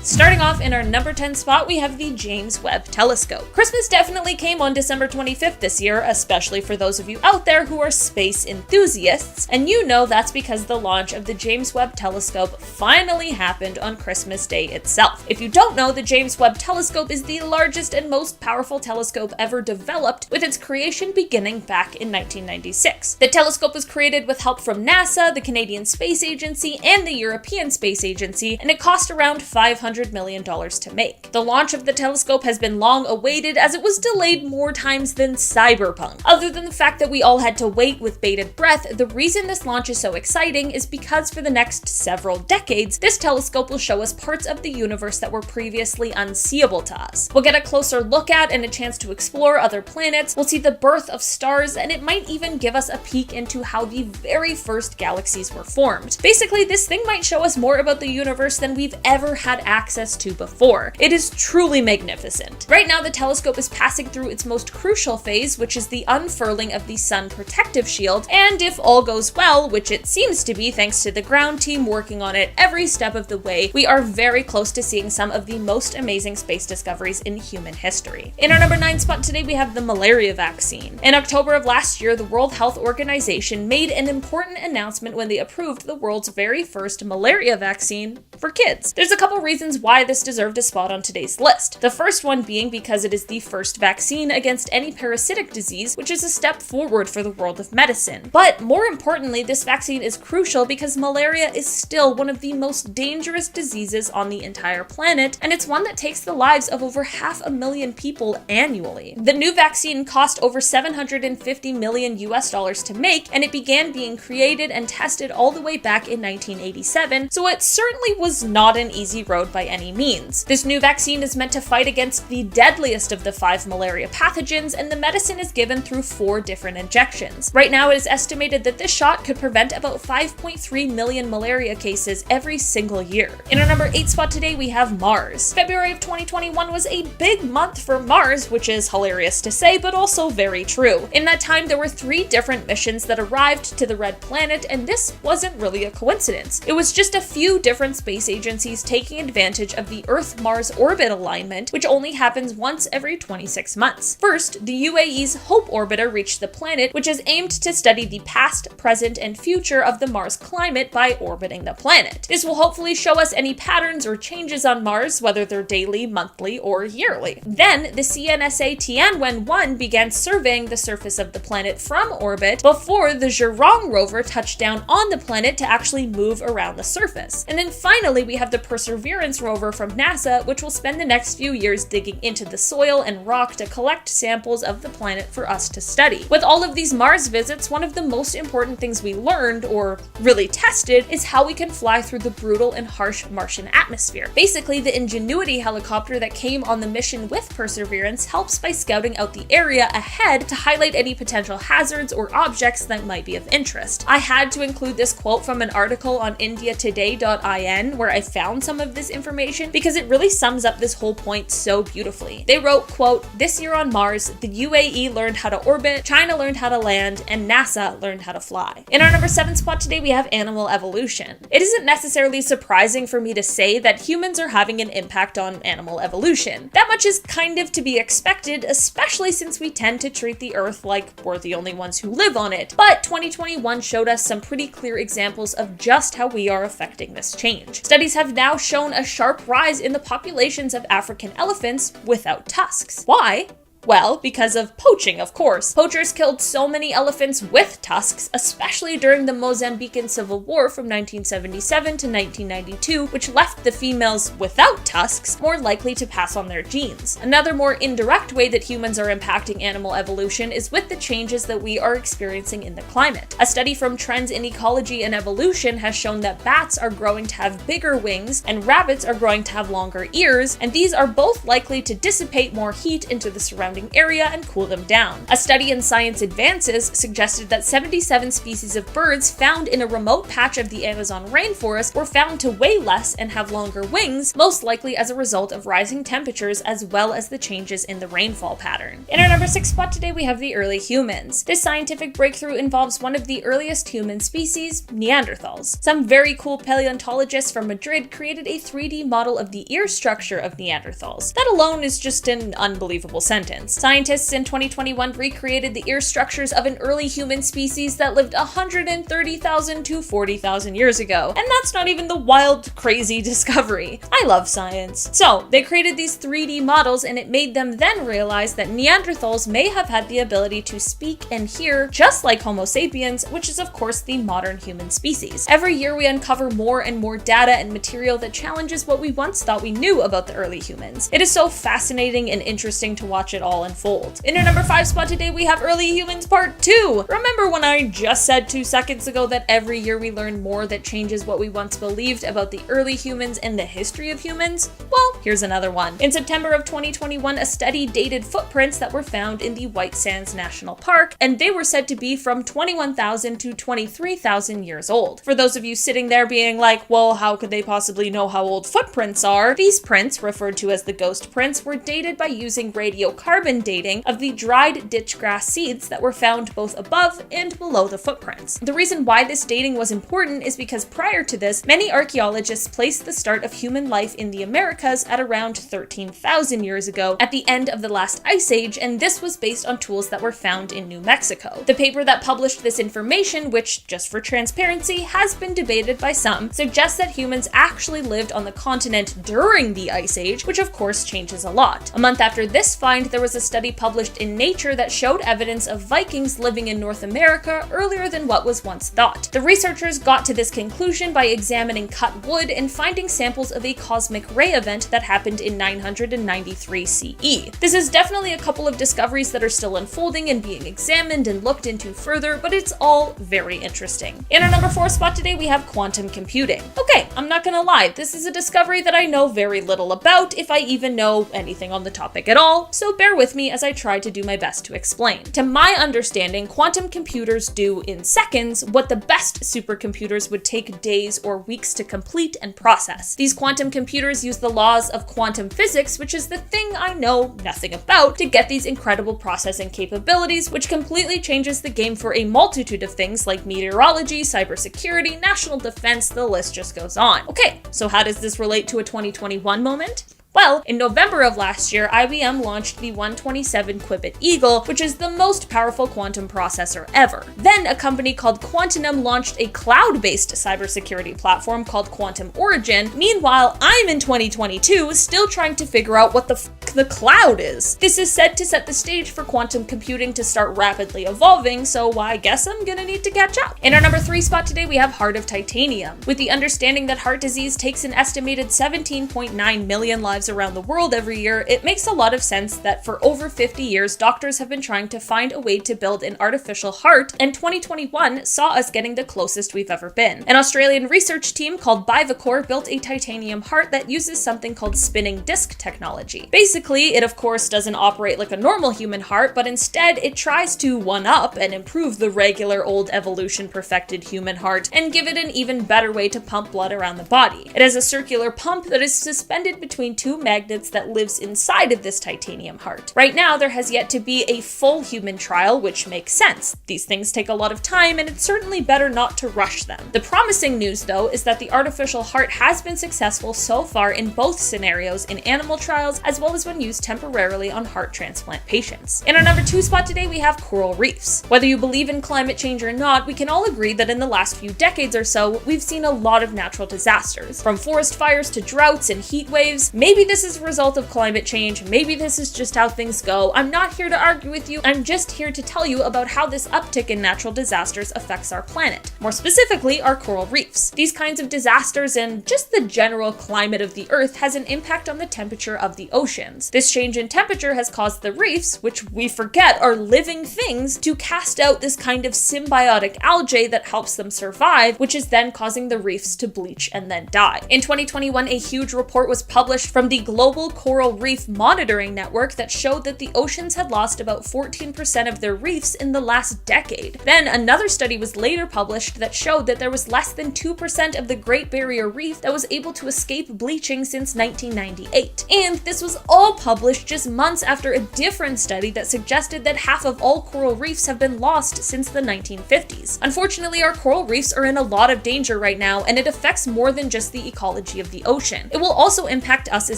Starting off in our number 10 spot, we have the James Webb Telescope. Christmas definitely came on December 25th this year, especially for those of you out there who are space enthusiasts, and you know that's because the launch of the James Webb Telescope finally happened on Christmas Day itself. If you don't know, the James Webb Telescope is the largest and most powerful telescope ever developed, with its creation beginning back in 1996. The telescope was created with help from NASA, the Canadian Space Agency, and the European Space Agency, and it cost around $500 million to make. The launch of the telescope has been long awaited, as it was delayed more times than Cyberpunk. Other than the fact that we all had to wait with bated breath, the reason this launch is so exciting is because for the next several decades, this telescope will show us parts of the universe that were previously unseeable to us. We'll get a closer look at and a chance to explore other planets, we'll see the birth of stars, and it might even give us a peek into how the very first galaxies were formed. Basically, this thing might show us more about the universe than we've ever had access to before. It is truly magnificent. Right now, the telescope is passing through its most crucial phase, which is the unfurling of the sun protective shield, and if all goes well, which it seems to be thanks to the ground team working on it every step of the way, we are very close to seeing some of the most amazing space discoveries in human history. In our number 9 spot today, we have the malaria vaccine. In October of last year, the World Health Organization made an important announcement when they approved the world's very first malaria vaccine for kids. There's a couple reasons why this deserved a spot on today's list. The first one being because it is the first vaccine against any parasitic disease, which is a step forward for the world of medicine. But more importantly, this vaccine is crucial because malaria is still one of the most dangerous diseases on the entire planet, and it's one that takes the lives of over 500,000 people annually. The new vaccine cost over $750 million to make, and it began being created and tested all the way back in 1987, so it certainly was not an easy road by any means. This new vaccine is meant to fight against the deadliest of the 5 malaria pathogens, and the medicine is given through 4 different injections. Right now, it is estimated that this shot could prevent about 5.3 million malaria cases every single year. In our number 8 spot today, we have Mars. February of 2021 was a big month for Mars, which is hilarious to say, but also very true. In that time, there were 3 different missions that arrived to the Red Planet, and this wasn't really a coincidence. It was just a few different space agencies taking advantage of the Earth-Mars orbit alignment, which only happens once every 26 months. First, the UAE's Hope orbiter reached the planet, which is aimed to study the past, present, and future of the Mars climate by orbiting the planet. This will hopefully show us any patterns or changes on Mars, whether they're daily, monthly, or yearly. Then, the CNSA Tianwen-1 began surveying the surface of the planet from orbit before the Zhurong rover touched down on the planet to actually move around the surface. And then finally, we have the Perseverance rover from NASA, which will spend the next few years digging into the soil and rock to collect samples of the planet for us to study. With all of these Mars visits, one of the most important things we learned, or really tested, is how we can fly through the brutal and harsh Martian atmosphere. Basically, the Ingenuity helicopter that came on the mission with Perseverance helps by scouting out the area ahead to highlight any potential hazards or objects that might be of interest. I had to include this quote from an article on indiatoday.in where I found some of this information because it really sums up this whole point so beautifully. They wrote, quote, "This year on Mars, the UAE learned how to orbit, China learned how to land, and NASA learned how to fly." In our number 7 spot today, we have animal evolution. It isn't necessarily surprising for me to say that humans are having an impact on animal evolution. That much is kind of to be expected, especially since we tend to treat the Earth like we're the only ones who live on it. But 2021 showed us some pretty clear examples of just how we are affecting this change. Studies have now shown a sharp rise in the populations of African elephants without tusks. Why? Well, because of poaching, of course. Poachers killed so many elephants with tusks, especially during the Mozambican Civil War from 1977 to 1992, which left the females without tusks more likely to pass on their genes. Another more indirect way that humans are impacting animal evolution is with the changes that we are experiencing in the climate. A study from Trends in Ecology and Evolution has shown that bats are growing to have bigger wings and rabbits are growing to have longer ears, and these are both likely to dissipate more heat into the surrounding surrounding area and cool them down. A study in Science Advances suggested that 77 species of birds found in a remote patch of the Amazon rainforest were found to weigh less and have longer wings, most likely as a result of rising temperatures as well as the changes in the rainfall pattern. In our number 6 spot today, we have the early humans. This scientific breakthrough involves one of the earliest human species, Neanderthals. Some very cool paleontologists from Madrid created a 3D model of the ear structure of Neanderthals. That alone is just an unbelievable sentence. Scientists in 2021 recreated the ear structures of an early human species that lived 130,000 to 40,000 years ago. And that's not even the wild, crazy discovery. I love science. So, they created these 3D models, and it made them then realize that Neanderthals may have had the ability to speak and hear just like Homo sapiens, which is of course the modern human species. Every year we uncover more and more data and material that challenges what we once thought we knew about the early humans. It is so fascinating and interesting to watch it all unfold. In our number 5 spot today, we have Early Humans Part 2. Remember when I just said 2 seconds ago that every year we learn more that changes what we once believed about the early humans and the history of humans? Well, here's another one. In September of 2021, a study dated footprints that were found in the White Sands National Park, and they were said to be from 21,000 to 23,000 years old. For those of you sitting there being like, well, how could they possibly know how old footprints are? These prints, referred to as the ghost prints, were dated by using radiocarbon dating of the dried ditch grass seeds that were found both above and below the footprints. The reason why this dating was important is because prior to this, many archaeologists placed the start of human life in the Americas at around 13,000 years ago at the end of the last ice age, and this was based on tools that were found in New Mexico. The paper that published this information, which, just for transparency, has been debated by some, suggests that humans actually lived on the continent during the ice age, which of course changes a lot. A month after this find, there was a study published in Nature that showed evidence of Vikings living in North America earlier than what was once thought. The researchers got to this conclusion by examining cut wood and finding samples of a cosmic ray event that happened in 993 CE. This is definitely a couple of discoveries that are still unfolding and being examined and looked into further, but it's all very interesting. In our number 4 spot today, we have quantum computing. Okay, I'm not gonna lie, this is a discovery that I know very little about, if I even know anything on the topic at all, so bear with me as I try to do my best to explain. To my understanding, quantum computers do in seconds what the best supercomputers would take days or weeks to complete and process. These quantum computers use the laws of quantum physics, which is the thing I know nothing about, to get these incredible processing capabilities, which completely changes the game for a multitude of things like meteorology, cybersecurity, national defense, the list just goes on. Okay, so how does this relate to a 2021 moment? Well, in November of last year, IBM launched the 127 Qubit Eagle, which is the most powerful quantum processor ever. Then a company called Quantinum launched a cloud-based cybersecurity platform called Quantum Origin. Meanwhile, I'm in 2022 still trying to figure out what the cloud is. This is said to set the stage for quantum computing to start rapidly evolving, so I guess I'm gonna need to catch up. In our number 3 spot today, we have Heart of Titanium. With the understanding that heart disease takes an estimated 17.9 million lives around the world every year, it makes a lot of sense that for over 50 years, doctors have been trying to find a way to build an artificial heart, and 2021 saw us getting the closest we've ever been. An Australian research team called Bivacor built a titanium heart that uses something called spinning disc technology. Basically, it of course doesn't operate like a normal human heart, but instead it tries to one-up and improve the regular old evolution-perfected human heart and give it an even better way to pump blood around the body. It has a circular pump that is suspended between two magnets that lives inside of this titanium heart. Right now, there has yet to be a full human trial, which makes sense. These things take a lot of time, and it's certainly better not to rush them. The promising news, though, is that the artificial heart has been successful so far in both scenarios in animal trials, as well as when used temporarily on heart transplant patients. In our number 2 spot today, we have coral reefs. Whether you believe in climate change or not, we can all agree that in the last few decades or so, we've seen a lot of natural disasters. From forest fires to droughts and heat waves. Maybe this is a result of climate change, maybe this is just how things go. I'm not here to argue with you, I'm just here to tell you about how this uptick in natural disasters affects our planet. More specifically, our coral reefs. These kinds of disasters and just the general climate of the Earth has an impact on the temperature of the oceans. This change in temperature has caused the reefs, which we forget are living things, to cast out this kind of symbiotic algae that helps them survive, which is then causing the reefs to bleach and then die. In 2021, a huge report was published from from the Global Coral Reef Monitoring Network that showed that the oceans had lost about 14% of their reefs in the last decade. Then another study was later published that showed that there was less than 2% of the Great Barrier Reef that was able to escape bleaching since 1998. And this was all published just months after a different study that suggested that half of all coral reefs have been lost since the 1950s. Unfortunately, our coral reefs are in a lot of danger right now, and it affects more than just the ecology of the ocean. It will also impact us as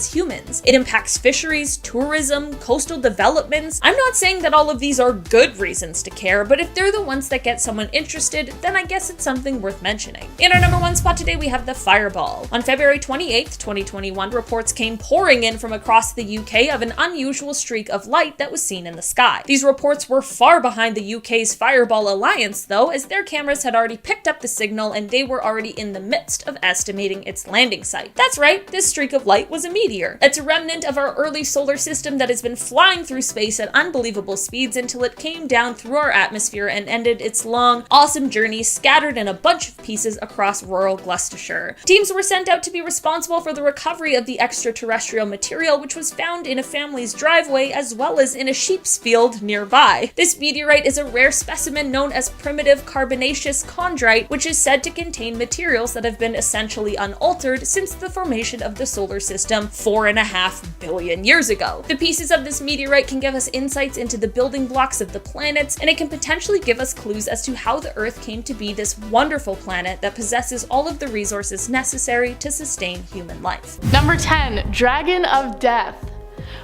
humans. It impacts fisheries, tourism, coastal developments. I'm not saying that all of these are good reasons to care, but if they're the ones that get someone interested, then I guess it's something worth mentioning. In our number one spot today, we have the fireball. On February 28th, 2021, reports came pouring in from across the UK of an unusual streak of light that was seen in the sky. These reports were far behind the UK's Fireball Alliance, though, as their cameras had already picked up the signal and they were already in the midst of estimating its landing site. That's right, this streak of light was a meteor. It's a remnant of our early solar system that has been flying through space at unbelievable speeds until it came down through our atmosphere and ended its long, awesome journey scattered in a bunch of pieces across rural Gloucestershire. Teams were sent out to be responsible for the recovery of the extraterrestrial material, which was found in a family's driveway as well as in a sheep's field nearby. This meteorite is a rare specimen known as primitive carbonaceous chondrite, which is said to contain materials that have been essentially unaltered since the formation of the solar system 4.5 billion years ago. The pieces of this meteorite can give us insights into the building blocks of the planets, and it can potentially give us clues as to how the Earth came to be this wonderful planet that possesses all of the resources necessary to sustain human life. Number 10. Dragon of Death.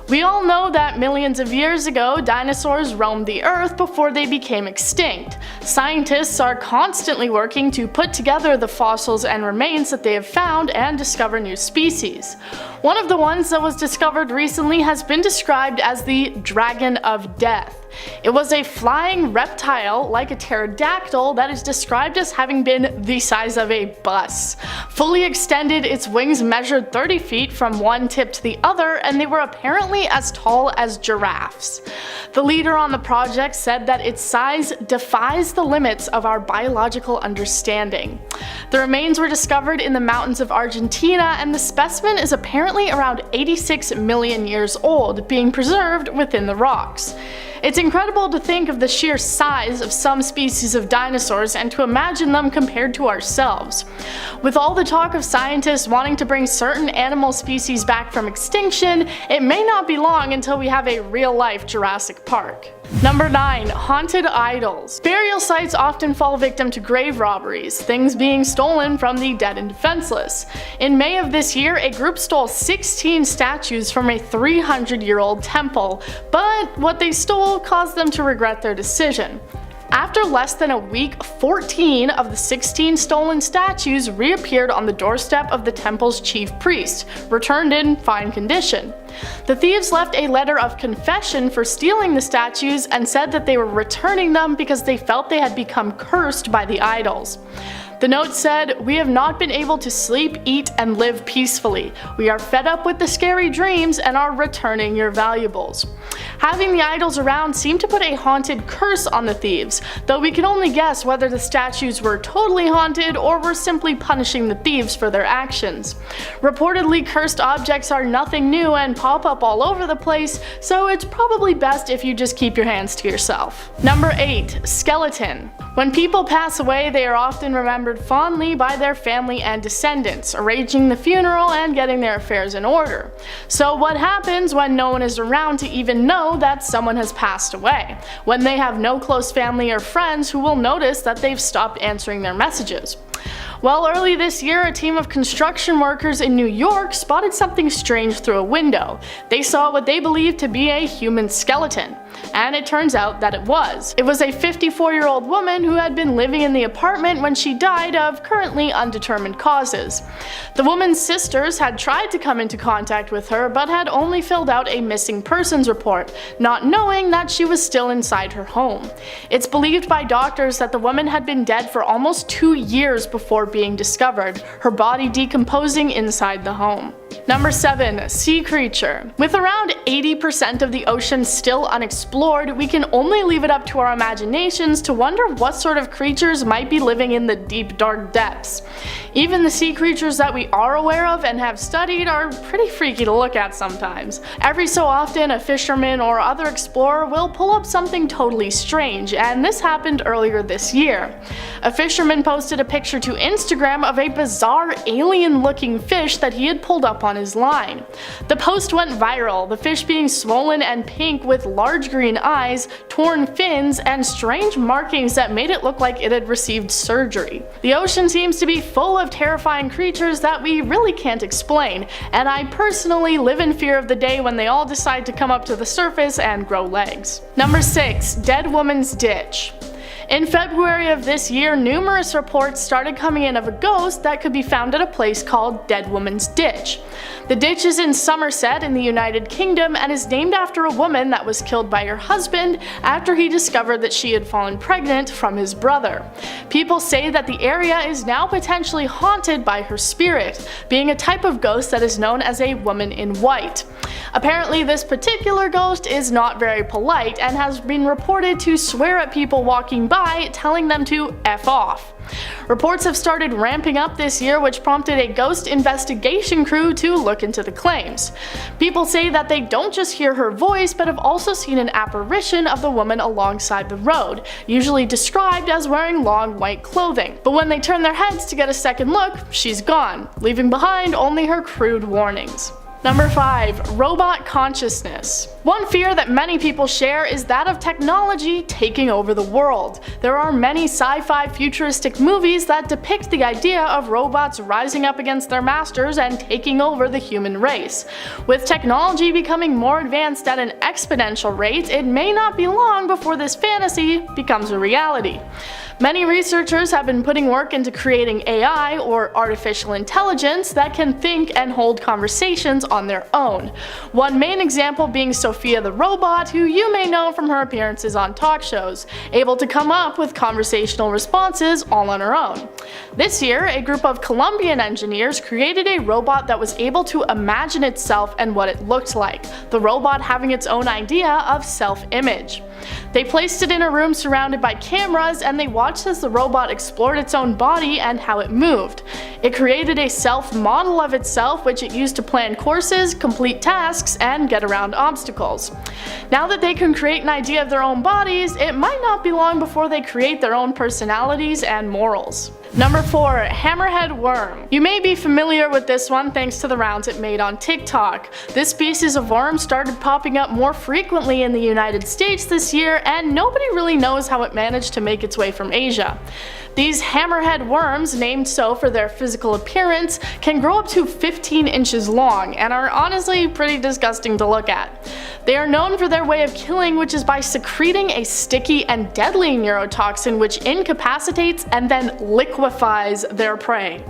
We all know that millions of years ago, dinosaurs roamed the Earth before they became extinct. Scientists are constantly working to put together the fossils and remains that they have found and discover new species. One of the ones that was discovered recently has been described as the Dragon of Death. It was a flying reptile like a pterodactyl that is described as having been the size of a bus. Fully extended, its wings measured 30 feet from one tip to the other, and they were apparently as tall as giraffes. The leader on the project said that its size defies the limits of our biological understanding. The remains were discovered in the mountains of Argentina, and the specimen is apparently around 86 million years old, being preserved within the rocks. It's incredible to think of the sheer size of some species of dinosaurs and to imagine them compared to ourselves. With all the talk of scientists wanting to bring certain animal species back from extinction, it may not be long until we have a real-life Jurassic Park. Number 9. Haunted idols. Burial sites often fall victim to grave robberies, things being stolen from the dead and defenseless. In May of this year, a group stole 16 statues from a 300-year-old temple, but what they stole caused them to regret their decision. After less than a week, 14 of the 16 stolen statues reappeared on the doorstep of the temple's chief priest, returned in fine condition. The thieves left a letter of confession for stealing the statues and said that they were returning them because they felt they had become cursed by the idols. The note said, "We have not been able to sleep, eat, and live peacefully. We are fed up with the scary dreams and are returning your valuables." Having the idols around seemed to put a haunted curse on the thieves, though we can only guess whether the statues were totally haunted or were simply punishing the thieves for their actions. Reportedly, cursed objects are nothing new and pop up all over the place, so it's probably best if you just keep your hands to yourself. Number 8. Skeleton. When people pass away, they are often remembered fondly by their family and descendants, arranging the funeral and getting their affairs in order. So what happens when no one is around to even know that someone has passed away? When they have no close family or friends who will notice that they've stopped answering their messages? Well, early this year, a team of construction workers in New York spotted something strange through a window. They saw what they believed to be a human skeleton. And it turns out that it was. It was a 54-year-old woman who had been living in the apartment when she died of currently undetermined causes. The woman's sisters had tried to come into contact with her but had only filled out a missing persons report, not knowing that she was still inside her home. It's believed by doctors that the woman had been dead for almost 2 years before being discovered, her body decomposing inside the home. Number 7. Sea creature. With around 80% of the ocean still unexplored, we can only leave it up to our imaginations to wonder what sort of creatures might be living in the deep dark depths. Even the sea creatures that we are aware of and have studied are pretty freaky to look at sometimes. Every so often, a fisherman or other explorer will pull up something totally strange, and this happened earlier this year. A fisherman posted a picture to Instagram of a bizarre alien-looking fish that he had pulled up on his line. The post went viral, the fish being swollen and pink with large green eyes, torn fins, and strange markings that made it look like it had received surgery. The ocean seems to be full of terrifying creatures that we really can't explain, and I personally live in fear of the day when they all decide to come up to the surface and grow legs. Number 6. Dead woman's ditch. In February of this year, numerous reports started coming in of a ghost that could be found at a place called Dead Woman's Ditch. The ditch is in Somerset in the United Kingdom and is named after a woman that was killed by her husband after he discovered that she had fallen pregnant from his brother. People say that the area is now potentially haunted by her spirit, being a type of ghost that is known as a woman in white. Apparently, this particular ghost is not very polite and has been reported to swear at people walking by, telling them to F off. Reports have started ramping up this year, which prompted a ghost investigation crew to look into the claims. People say that they don't just hear her voice, but have also seen an apparition of the woman alongside the road, usually described as wearing long white clothing. But when they turn their heads to get a second look, she's gone, leaving behind only her crude warnings. Number 5. Robot consciousness. One fear that many people share is that of technology taking over the world. There are many sci-fi futuristic movies that depict the idea of robots rising up against their masters and taking over the human race. With technology becoming more advanced at an exponential rate, it may not be long before this fantasy becomes a reality. Many researchers have been putting work into creating AI, or artificial intelligence, that can think and hold conversations on their own. One main example being Sophia the robot, who you may know from her appearances on talk shows, able to come up with conversational responses all on her own. This year, a group of Colombian engineers created a robot that was able to imagine itself and what it looked like, the robot having its own idea of self-image. They placed it in a room surrounded by cameras, and they watched as the robot explored its own body and how it moved. It created a self-model of itself, which it used to plan courses, complete tasks, and get around obstacles. Now that they can create an idea of their own bodies, it might not be long before they create their own personalities and morals. Number 4. Hammerhead worm. You may be familiar with this one thanks to the rounds it made on TikTok. This species of worm started popping up more frequently in the United States this year, and nobody really knows how it managed to make its way from Asia. These hammerhead worms, named so for their physical appearance, can grow up to 15 inches long and are honestly pretty disgusting to look at. They are known for their way of killing, which is by secreting a sticky and deadly neurotoxin which incapacitates and then liquefies their prey.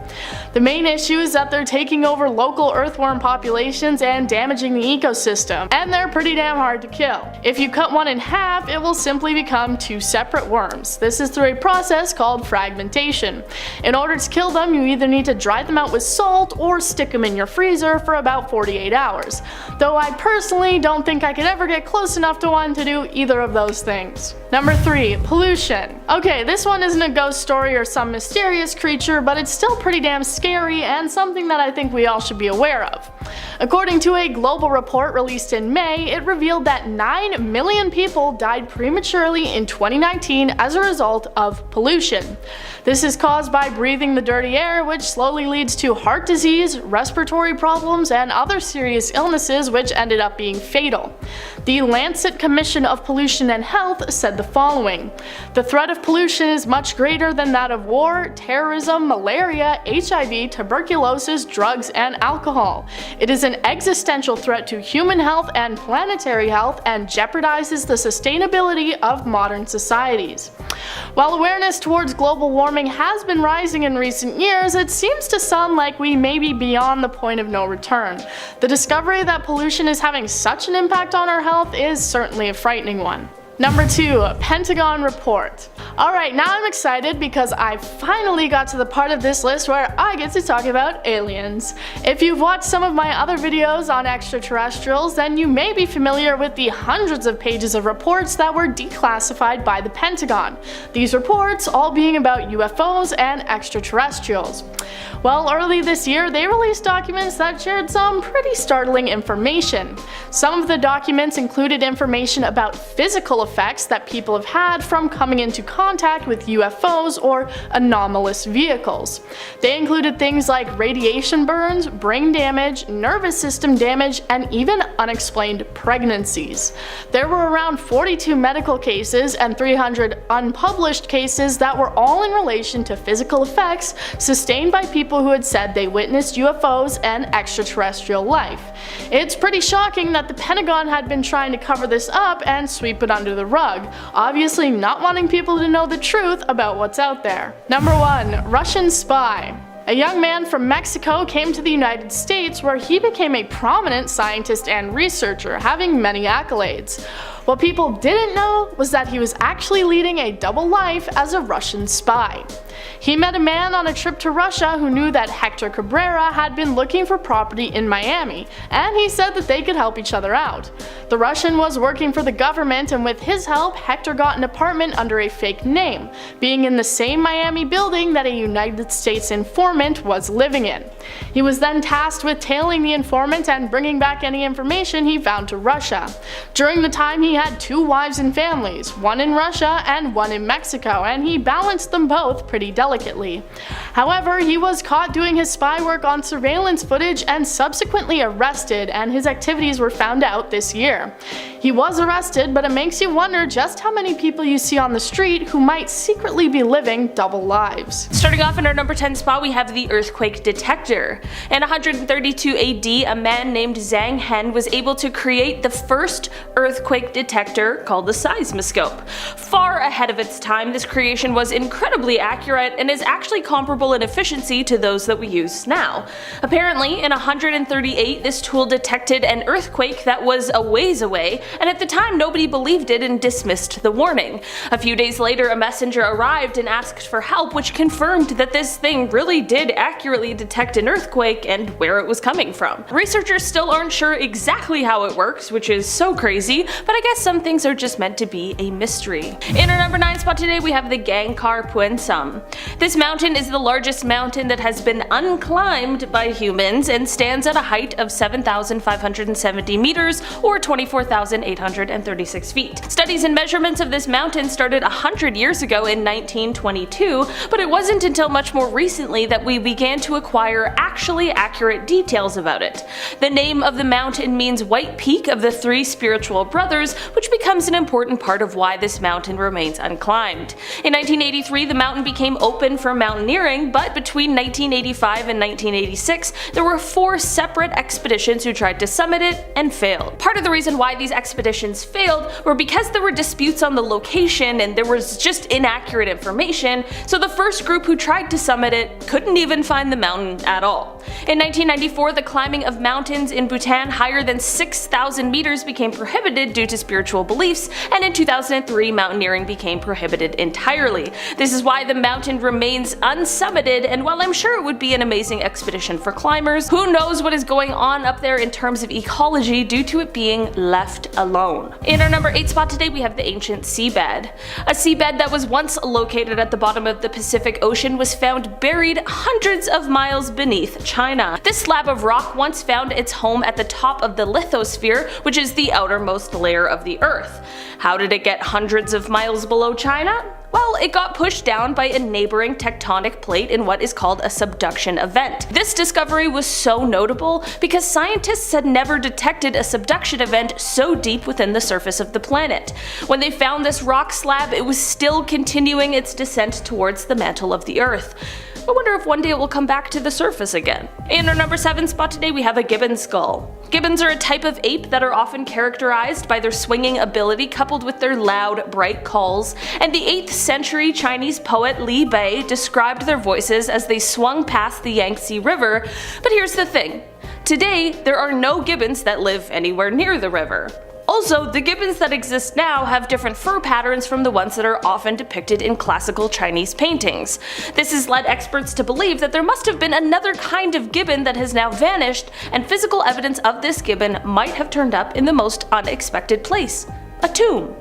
The main issue is that they're taking over local earthworm populations and damaging the ecosystem, and they're pretty damn hard to kill. If you cut one in half, it will simply become 2 separate worms. This is through a process called fragmentation. In order to kill them, you either need to dry them out with salt or stick them in your freezer for about 48 hours. Though I personally don't think I could ever get close enough to one to do either of those things. Number 3. Pollution. Okay, this one isn't a ghost story or some mysterious creature, but it's still pretty damn scary and something that I think we all should be aware of. According to a global report released in May, it revealed that 9 million people died prematurely in 2019 as a result of pollution. This is caused by breathing the dirty air, which slowly leads to heart disease, respiratory problems, and other serious illnesses which ended up being fatal. The Lancet Commission of Pollution and Health said the following: "The threat of pollution is much greater than that of war, terrorism, malaria, HIV, tuberculosis, drugs, and alcohol. It is an existential threat to human health and planetary health and jeopardizes the sustainability of modern societies." While awareness towards global warming has been rising in recent years, it seems to some like we may be beyond the point of no return. The discovery that pollution is having such an impact on our health is certainly a frightening one. Number 2. Pentagon report. Alright, now I'm excited because I finally got to the part of this list where I get to talk about aliens. If you've watched some of my other videos on extraterrestrials, then you may be familiar with the hundreds of pages of reports that were declassified by the Pentagon. These reports all being about UFOs and extraterrestrials. Well, early this year, they released documents that shared some pretty startling information. Some of the documents included information about physical effects that people have had from coming into contact with UFOs or anomalous vehicles. They included things like radiation burns, brain damage, nervous system damage, and even unexplained pregnancies. There were around 42 medical cases and 300 unpublished cases that were all in relation to physical effects sustained by people who had said they witnessed UFOs and extraterrestrial life. It's pretty shocking that the Pentagon had been trying to cover this up and sweep it under the rug, obviously not wanting people to know the truth about what's out there. Number 1. Russian spy. A young man from Mexico came to the United States where he became a prominent scientist and researcher, having many accolades. What people didn't know was that he was actually leading a double life as a Russian spy. He met a man on a trip to Russia who knew that Hector Cabrera had been looking for property in Miami, and he said that they could help each other out. The Russian was working for the government, and with his help, Hector got an apartment under a fake name, being in the same Miami building that a United States informant was living in. He was then tasked with tailing the informant and bringing back any information he found to Russia. During the time, he had 2 wives and families, one in Russia and one in Mexico, and he balanced them both pretty delicately. However, he was caught doing his spy work on surveillance footage and subsequently arrested, and his activities were found out this year. He was arrested, but it makes you wonder just how many people you see on the street who might secretly be living double lives. Starting off in our number 10 spot, we have the earthquake detector. In 132 AD, a man named Zhang Hen was able to create the first earthquake detector called the seismoscope. Far ahead of its time, this creation was incredibly accurate and is actually comparable in efficiency to those that we use now. Apparently, in 138, this tool detected an earthquake that was a ways away, and at the time nobody believed it and dismissed the warning. A few days later, a messenger arrived and asked for help, which confirmed that this thing really did accurately detect an earthquake and where it was coming from. Researchers still aren't sure exactly how it works, which is so crazy, but I guess some things are just meant to be a mystery. In our number 9 spot today, we have the Gangkar Puensum. This mountain is the largest mountain that has been unclimbed by humans and stands at a height of 7,570 meters or 24,836 feet. Studies and measurements of this mountain started 100 years ago in 1922, but it wasn't until much more recently that we began to acquire actually accurate details about it. The name of the mountain means White Peak of the Three Spiritual Brothers, which becomes an important part of why this mountain remains unclimbed. In 1983, the mountain became open for mountaineering, but between 1985 and 1986, there were 4 separate expeditions who tried to summit it and failed. Part of the reason why these expeditions failed were because there were disputes on the location and there was just inaccurate information, so the first group who tried to summit it couldn't even find the mountain at all. In 1994, the climbing of mountains in Bhutan higher than 6,000 meters became prohibited due to spiritual beliefs, and in 2003, mountaineering became prohibited entirely. This is why the mountain remains unsummited, and while I'm sure it would be an amazing expedition for climbers, who knows what is going on up there in terms of ecology due to it being left alone. In our number 8 spot today, we have the ancient seabed. A seabed that was once located at the bottom of the Pacific Ocean was found buried hundreds of miles beneath China. This slab of rock once found its home at the top of the lithosphere, which is the outermost layer of the Earth. How did it get hundreds of miles below China? Well, it got pushed down by a neighboring tectonic plate in what is called a subduction event. This discovery was so notable because scientists had never detected a subduction event so deep within the surface of the planet. When they found this rock slab, it was still continuing its descent towards the mantle of the Earth. I wonder if one day it will come back to the surface again. In our number 7 spot today, we have a gibbon skull. Gibbons are a type of ape that are often characterized by their swinging ability coupled with their loud, bright calls, and the 8th century Chinese poet Li Bai described their voices as they swung past the Yangtze River. But here's the thing. Today, there are no gibbons that live anywhere near the river. Also, the gibbons that exist now have different fur patterns from the ones that are often depicted in classical Chinese paintings. This has led experts to believe that there must have been another kind of gibbon that has now vanished, and physical evidence of this gibbon might have turned up in the most unexpected place: a tomb.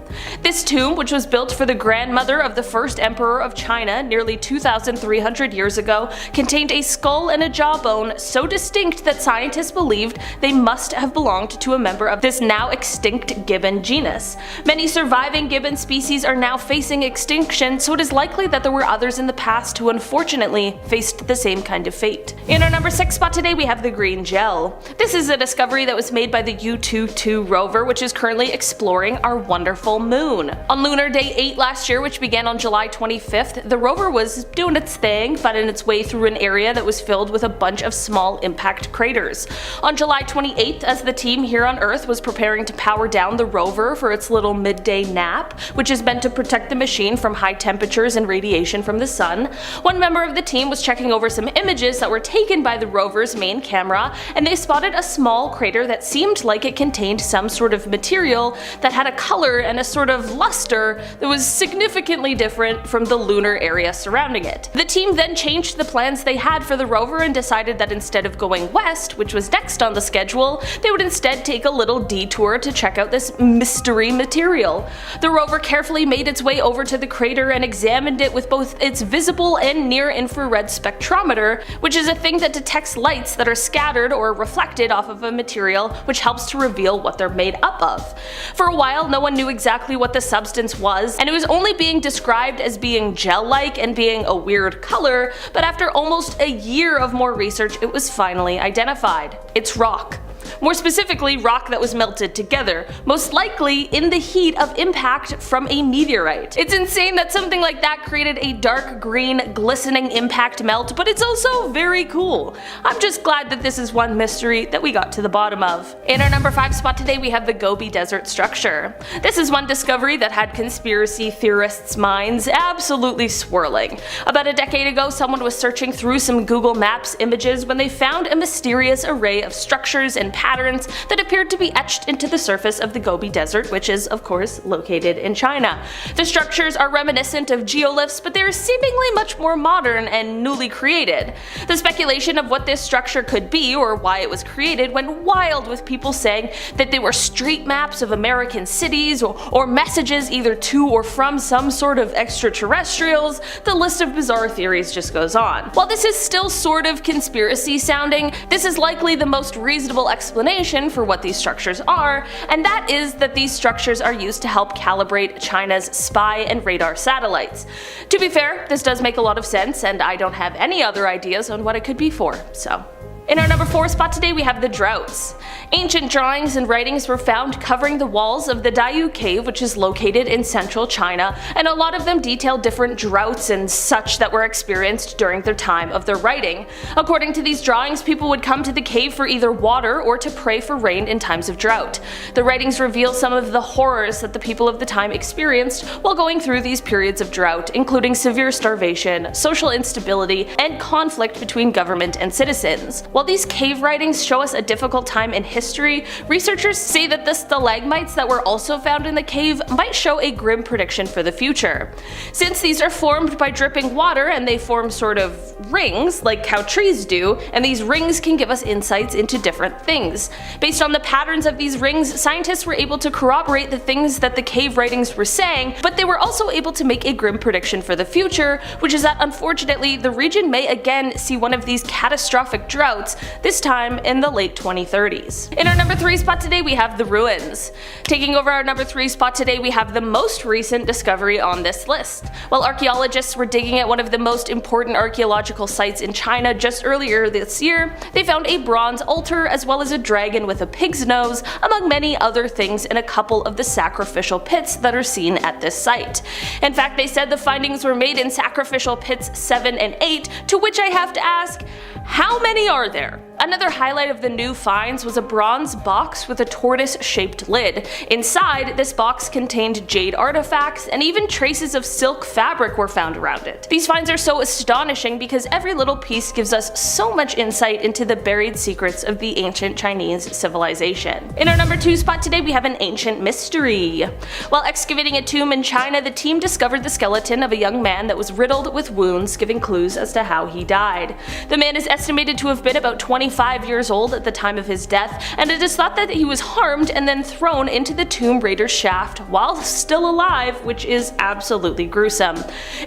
This tomb, which was built for the grandmother of the first emperor of China nearly 2,300 years ago, contained a skull and a jawbone so distinct that scientists believed they must have belonged to a member of this now extinct gibbon genus. Many surviving gibbon species are now facing extinction, so it is likely that there were others in the past who unfortunately faced the same kind of fate. In our number 6 spot today we have the green gel. This is a discovery that was made by the U-22 rover, which is currently exploring our wonderful moon. On Lunar Day 8 last year, which began on July 25th, the rover was doing its thing, finding its way through an area that was filled with a bunch of small impact craters. On July 28th, as the team here on Earth was preparing to power down the rover for its little midday nap, which is meant to protect the machine from high temperatures and radiation from the sun, one member of the team was checking over some images that were taken by the rover's main camera, and they spotted a small crater that seemed like it contained some sort of material that had a color and a sort of luster that was significantly different from the lunar area surrounding it. The team then changed the plans they had for the rover and decided that instead of going west, which was next on the schedule, they would instead take a little detour to check out this mystery material. The rover carefully made its way over to the crater and examined it with both its visible and near-infrared spectrometer, which is a thing that detects lights that are scattered or reflected off of a material, which helps to reveal what they're made up of. For a while, no one knew exactly what the substance was, and it was only being described as being gel-like and being a weird color, but after almost a year of more research, it was finally identified. It's rock. More specifically, rock that was melted together, most likely in the heat of impact from a meteorite. It's insane that something like that created a dark green, glistening impact melt, but it's also very cool. I'm just glad that this is one mystery that we got to the bottom of. In our number 5 spot today we have the Gobi Desert structure. This is one discovery that had conspiracy theorists' minds absolutely swirling. About a decade ago, someone was searching through some Google Maps images when they found a mysterious array of structures and patterns that appeared to be etched into the surface of the Gobi Desert, which is of course located in China. The structures are reminiscent of geoliths, but they are seemingly much more modern and newly created. The speculation of what this structure could be or why it was created went wild, with people saying that they were street maps of American cities or messages either to or from some sort of extraterrestrials. The list of bizarre theories just goes on. While this is still sort of conspiracy sounding, this is likely the most reasonable explanation for what these structures are, and that is that these structures are used to help calibrate China's spy and radar satellites. To be fair, this does make a lot of sense, and I don't have any other ideas on what it could be for, so. In our number 4 spot today we have the DROUGHTS. Ancient drawings and writings were found covering the walls of the Diyu cave, which is located in central China, and a lot of them detail different droughts and such that were experienced during their time of their writing. According to these drawings, people would come to the cave for either water or to pray for rain in times of drought. The writings reveal some of the horrors that the people of the time experienced while going through these periods of drought, including severe starvation, social instability, and conflict between government and citizens. While these cave writings show us a difficult time in history, researchers say that the stalagmites that were also found in the cave might show a grim prediction for the future. Since these are formed by dripping water and they form sort of rings, like how trees do, and these rings can give us insights into different things. Based on the patterns of these rings, scientists were able to corroborate the things that the cave writings were saying, but they were also able to make a grim prediction for the future, which is that unfortunately the region may again see one of these catastrophic droughts, this time in the late 2030s. In our number 3 spot today we have the ruins. Taking over our number 3 spot today we have the most recent discovery on this list. While archaeologists were digging at one of the most important archaeological sites in China just earlier this year, they found a bronze altar as well as a dragon with a pig's nose, among many other things, in a couple of the sacrificial pits that are seen at this site. In fact, they said the findings were made in sacrificial pits 7 and 8, to which I have to ask, how many are there? Another highlight of the new finds was a bronze box with a tortoise-shaped lid. Inside, this box contained jade artifacts, and even traces of silk fabric were found around it. These finds are so astonishing because every little piece gives us so much insight into the buried secrets of the ancient Chinese civilization. In our number 2 spot today, we have an ancient mystery. While excavating a tomb in China, the team discovered the skeleton of a young man that was riddled with wounds, giving clues as to how he died. The man is estimated to have been about 25 years old at the time of his death, and it is thought that he was harmed and then thrown into the tomb raider's shaft while still alive, which is absolutely gruesome.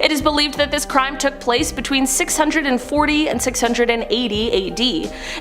It is believed that this crime took place between 640 and 680 AD.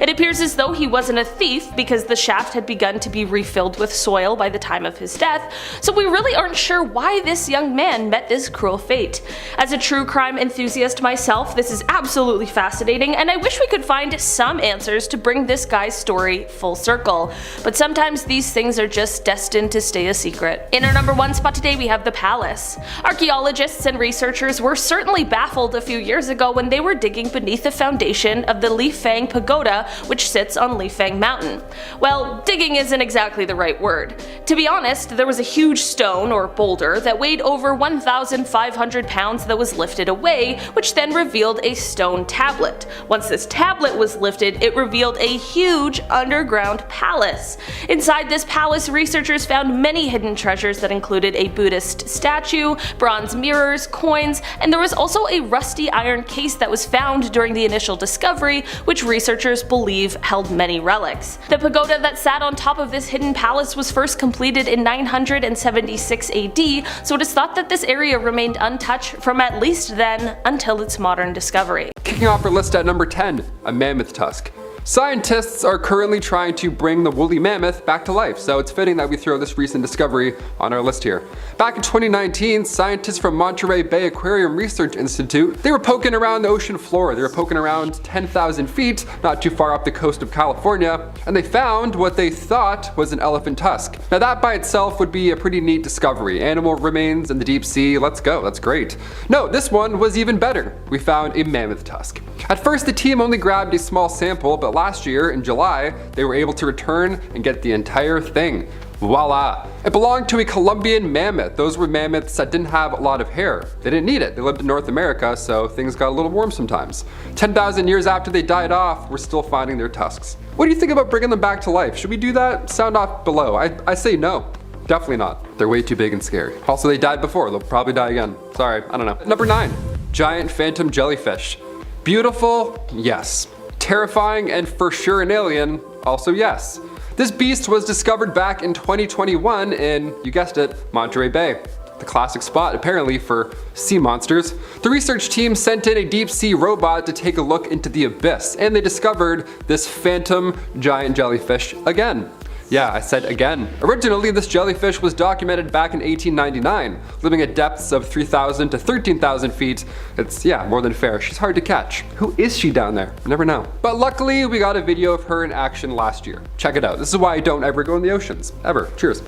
It appears as though he wasn't a thief because the shaft had begun to be refilled with soil by the time of his death, so we really aren't sure why this young man met this cruel fate. As a true crime enthusiast myself, this is absolutely fascinating, and I wish we could find some answers to bring this guy's story full circle, but sometimes these things are just destined to stay a secret. In our number 1 spot today, we have the palace. Archaeologists and researchers were certainly baffled a few years ago when they were digging beneath the foundation of the Lifang Pagoda, which sits on Lifang Mountain. Well, digging isn't exactly the right word. To be honest, there was a huge stone or boulder that weighed over 1,500 pounds that was lifted away, which then revealed a stone tablet. Once this tablet was lifted, it revealed a huge underground palace. Inside this palace, researchers found many hidden treasures that included a Buddhist statue, bronze mirrors, coins, and there was also a rusty iron case that was found during the initial discovery, which researchers believe held many relics. The pagoda that sat on top of this hidden palace was first completed in 976 AD, so it is thought that this area remained untouched from at least then until its modern discovery. Kicking off our list at number 10, a mammoth tusk. Scientists are currently trying to bring the woolly mammoth back to life, so it's fitting that we throw this recent discovery on our list here. Back in 2019, scientists from Monterey Bay Aquarium Research Institute, they were poking around the ocean floor. They were poking around 10,000 feet, not too far up the coast of California, and they found what they thought was an elephant tusk. Now that by itself would be a pretty neat discovery. Animal remains in the deep sea, let's go, that's great. No, this one was even better. We found a mammoth tusk. At first the team only grabbed a small sample, but last year, in July, they were able to return and get the entire thing. Voila! It belonged to a Colombian mammoth. Those were mammoths that didn't have a lot of hair. They didn't need it. They lived in North America, so things got a little warm sometimes. 10,000 years after they died off, we're still finding their tusks. What do you think about bringing them back to life? Should we do that? Sound off below. I say no. Definitely not. They're way too big and scary. Also, they died before. They'll probably die again. Sorry, I don't know. Number 9. Giant phantom jellyfish. Beautiful? Yes. Terrifying and for sure an alien? Also yes. This beast was discovered back in 2021 in, you guessed it, Monterey Bay. The classic spot apparently for sea monsters. The research team sent in a deep sea robot to take a look into the abyss, and they discovered this phantom giant jellyfish again. Yeah, I said again. Originally, this jellyfish was documented back in 1899, living at depths of 3,000 to 13,000 feet. It's, yeah, more than fair. She's hard to catch. Who is she down there? You never know. But luckily, we got a video of her in action last year. Check it out. This is why I don't ever go in the oceans. Ever. Cheers.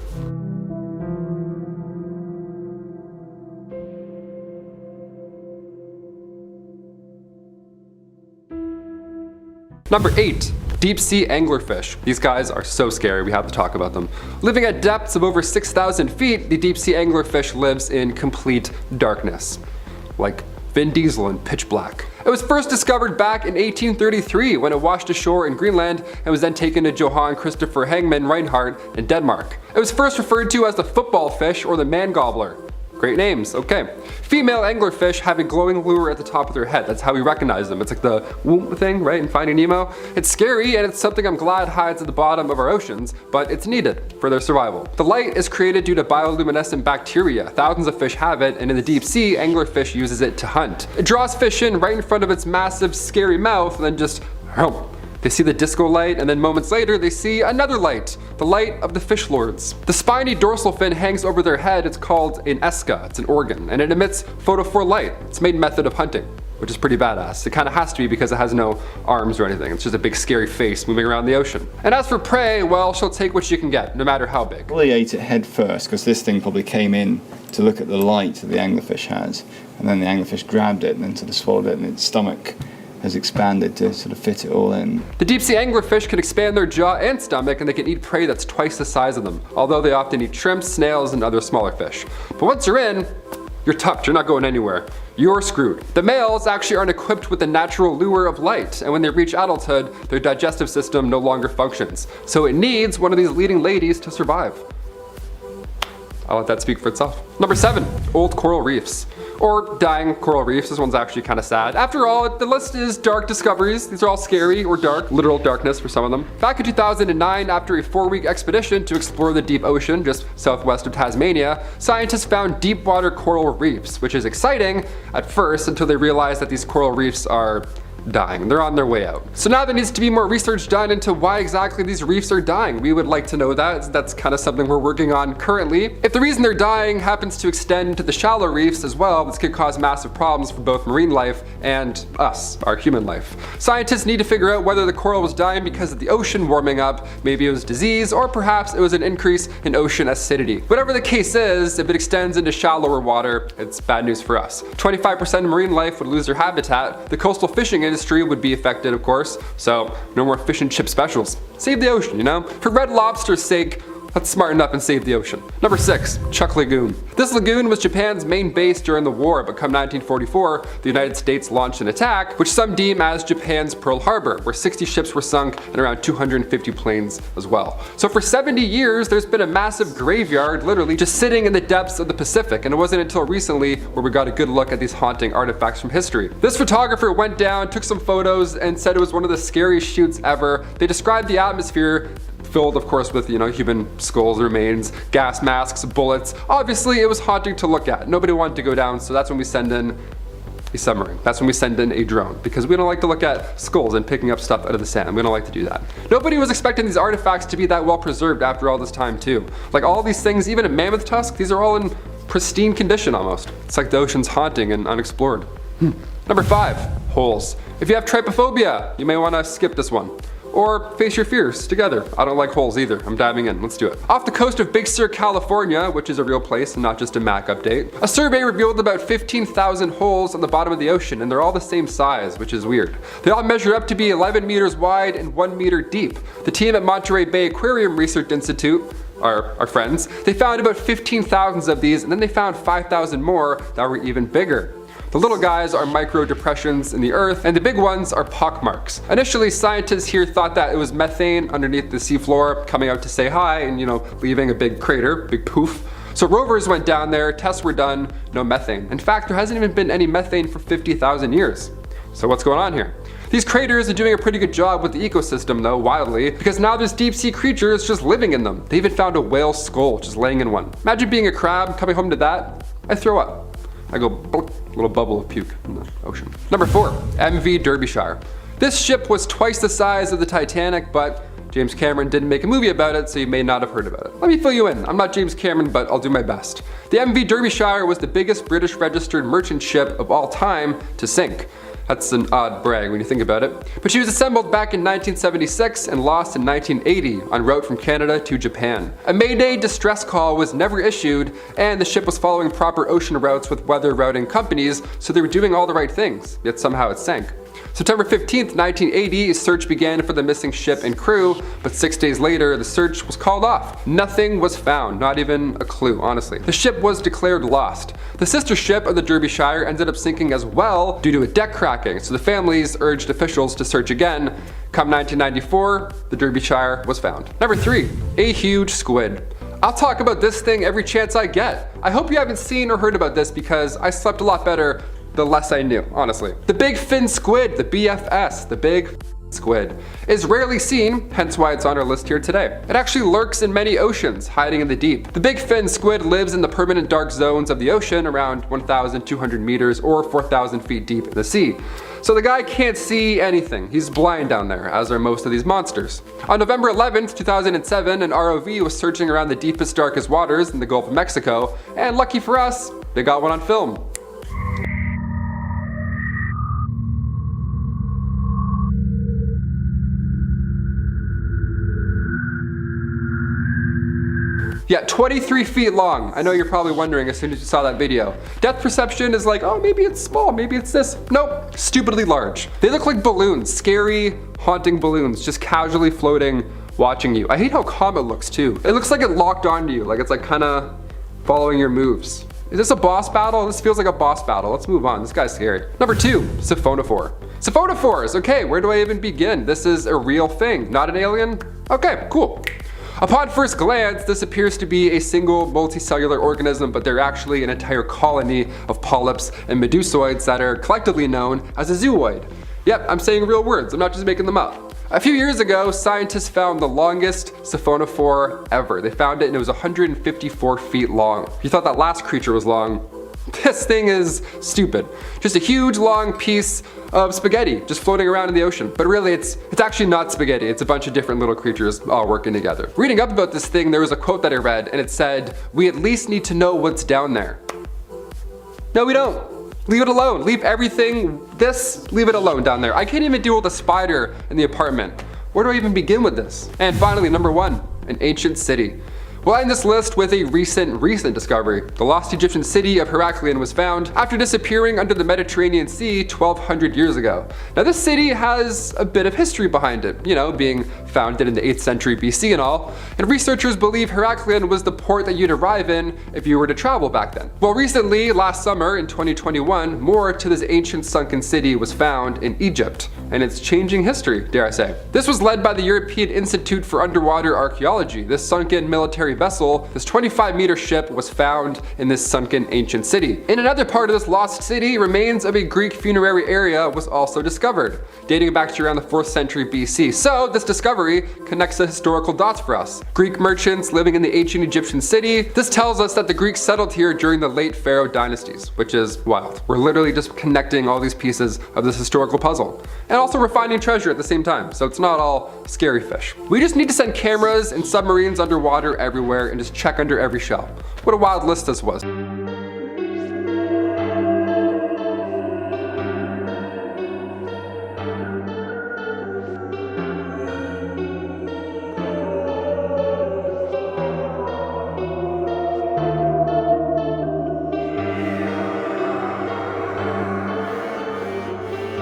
Number 8. Deep sea anglerfish. These guys are so scary, we have to talk about them. Living at depths of over 6,000 feet, the deep sea anglerfish lives in complete darkness. Like Vin Diesel in Pitch Black. It was first discovered back in 1833 when it washed ashore in Greenland and was then taken to Johann Christopher Hangman Reinhardt in Denmark. It was first referred to as the football fish or the man gobbler. Great names, okay. Female anglerfish have a glowing lure at the top of their head. That's how we recognize them. It's like the whoop thing, right, in Finding Nemo. It's scary and it's something I'm glad hides at the bottom of our oceans, but it's needed for their survival. The light is created due to bioluminescent bacteria. Thousands of fish have it, and in the deep sea, anglerfish uses it to hunt. It draws fish in right in front of its massive, scary mouth and then just, they see the disco light, and then moments later they see another light, the light of the fish lords. The spiny dorsal fin hangs over their head. It's called an esca, it's an organ, and it emits photophore light. It's a main method of hunting, which is pretty badass. It kind of has to be because it has no arms or anything. It's just a big scary face moving around the ocean. And as for prey, well, she'll take what she can get, no matter how big. Well, they ate it head first because this thing probably came in to look at the light that the anglerfish has, and then the anglerfish grabbed it and then sort of swallowed it, and its stomach has expanded to sort of fit it all in. The deep sea anglerfish can expand their jaw and stomach, and they can eat prey that's twice the size of them, although they often eat shrimps, snails, and other smaller fish. But once you're in, you're tucked, you're not going anywhere. You're screwed. The males actually aren't equipped with the natural lure of light, and when they reach adulthood, their digestive system no longer functions. So it needs one of these leading ladies to survive. I'll let that speak for itself. Number 7, old coral reefs. Or dying coral reefs. This one's actually kind of sad. After all, the list is dark discoveries. These are all scary or dark, literal darkness for some of them. Back in 2009, after a 4-week expedition to explore the deep ocean just southwest of Tasmania, scientists found deep water coral reefs, which is exciting at first until they realized that these coral reefs are dying. They're on their way out. So now there needs to be more research done into why exactly these reefs are dying. We would like to know that. That's kind of something we're working on currently. If the reason they're dying happens to extend to the shallow reefs as well, this could cause massive problems for both marine life and us, our human life. Scientists need to figure out whether the coral was dying because of the ocean warming up, maybe it was disease, or perhaps it was an increase in ocean acidity. Whatever the case is, if it extends into shallower water, it's bad news for us. 25% of marine life would lose their habitat. The coastal fishing industry would be affected, of course, so no more fish and chip specials. Save the ocean, you know? For red lobster's sake, let's smarten up and save the ocean. Number 6, CHUUK Lagoon. This lagoon was Japan's main base during the war, but come 1944, the United States launched an attack, which some deem as Japan's Pearl Harbor, where 60 ships were sunk and around 250 planes as well. So for 70 years, there's been a massive graveyard literally just sitting in the depths of the Pacific, and it wasn't until recently where we got a good look at these haunting artifacts from history. This photographer went down, took some photos, and said it was one of the scariest shoots ever. They described the atmosphere filled, of course, with, human skulls, remains, gas masks, bullets. Obviously, it was haunting to look at. Nobody wanted to go down, so that's when we send in a submarine. That's when we send in a drone, because we don't like to look at skulls and picking up stuff out of the sand. We don't like to do that. Nobody was expecting these artifacts to be that well preserved after all this time, too. Like all these things, even a mammoth tusk, these are all in pristine condition almost. It's like the ocean's haunting and unexplored. Number 5, holes. If you have trypophobia, you may want to skip this one. Or face your fears together. I don't like holes either. I'm diving in. Let's do it. Off the coast of Big Sur, California, which is a real place and not just a Mac update, a survey revealed about 15,000 holes on the bottom of the ocean, and they're all the same size, which is weird. They all measure up to be 11 meters wide and 1 meter deep. The team at Monterey Bay Aquarium Research Institute, our friends, they found about 15,000 of these, and then they found 5,000 more that were even bigger. The little guys are micro depressions in the earth, and the big ones are pockmarks. Initially, scientists here thought that it was methane underneath the seafloor coming out to say hi and, leaving a big crater, big poof. So rovers went down there, tests were done, no methane. In fact, there hasn't even been any methane for 50,000 years. So what's going on here? These craters are doing a pretty good job with the ecosystem though, wildly, because now there's deep sea creatures just living in them. They even found a whale skull just laying in one. Imagine being a crab, coming home to that, I throw up. I go, blink, little bubble of puke in the ocean. Number 4, MV Derbyshire. This ship was twice the size of the Titanic, but James Cameron didn't make a movie about it, so you may not have heard about it. Let me fill you in. I'm not James Cameron, but I'll do my best. The MV Derbyshire was the biggest British registered merchant ship of all time to sink. That's an odd brag when you think about it. But she was assembled back in 1976 and lost in 1980 en route from Canada to Japan. A Mayday distress call was never issued, and the ship was following proper ocean routes with weather routing companies, so they were doing all the right things, yet somehow it sank. September 15th, 1980, a search began for the missing ship and crew, but 6 days later, the search was called off. Nothing was found, not even a clue, honestly. The ship was declared lost. The sister ship of the Derbyshire ended up sinking as well due to a deck cracking, so the families urged officials to search again. Come 1994, the Derbyshire was found. Number 3, a huge squid. I'll talk about this thing every chance I get. I hope you haven't seen or heard about this because I slept a lot better the less I knew, honestly. The big fin squid, the BFS, the big squid, is rarely seen, hence why it's on our list here today. It actually lurks in many oceans, hiding in the deep. The big fin squid lives in the permanent dark zones of the ocean around 1,200 meters or 4,000 feet deep in the sea. So the guy can't see anything. He's blind down there, as are most of these monsters. On November 11th, 2007, an ROV was searching around the deepest, darkest waters in the Gulf of Mexico, and lucky for us, they got one on film. Yeah, 23 feet long. I know you're probably wondering as soon as you saw that video. Depth perception is like, oh, maybe it's small, maybe it's this. Nope, stupidly large. They look like balloons, scary, haunting balloons, just casually floating, watching you. I hate how calm it looks too. It looks like it locked onto you, like it's like kinda following your moves. Is this a boss battle? This feels like a boss battle. Let's move on, this guy's scary. Number 2, Siphonophore. Siphonophores, okay, where do I even begin? This is a real thing, not an alien? Okay, cool. Upon first glance, this appears to be a single multicellular organism, but they're actually an entire colony of polyps and medusoids that are collectively known as a zooid. Yep, I'm saying real words, I'm not just making them up. A few years ago, scientists found the longest siphonophore ever. They found it and it was 154 feet long. If you thought that last creature was long, this thing is stupid. Just a huge long piece of spaghetti just floating around in the ocean. But really it's actually not spaghetti, it's a bunch of different little creatures all working together. Reading up about this thing, there was a quote that I read and it said, "We at least need to know what's down there." No, we don't. Leave it alone. Leave everything, leave it alone down there. I can't even deal with a spider in the apartment. Where do I even begin with this? And finally, number 1, an ancient city. We'll end this list with a recent discovery. The lost Egyptian city of Heraklion was found after disappearing under the Mediterranean Sea 1200 years ago. Now this city has a bit of history behind it, you know, being founded in the 8th century BC and all, and researchers believe Heraklion was the port that you'd arrive in if you were to travel back then. Well, recently, last summer in 2021, more to this ancient sunken city was found in Egypt, and it's changing history, dare I say. This was led by the European Institute for Underwater Archaeology. This sunken military vessel, this 25-meter ship, was found in this sunken ancient city. In another part of this lost city, remains of a Greek funerary area was also discovered, dating back to around the 4th century BC. So this discovery connects the historical dots for us. Greek merchants living in the ancient Egyptian city. This tells us that the Greeks settled here during the late pharaoh dynasties, which is wild. We're literally just connecting all these pieces of this historical puzzle. And also we're finding treasure at the same time, so it's not all scary fish. We just need to send cameras and submarines underwater everywhere and just check under every shell. What a wild list this was.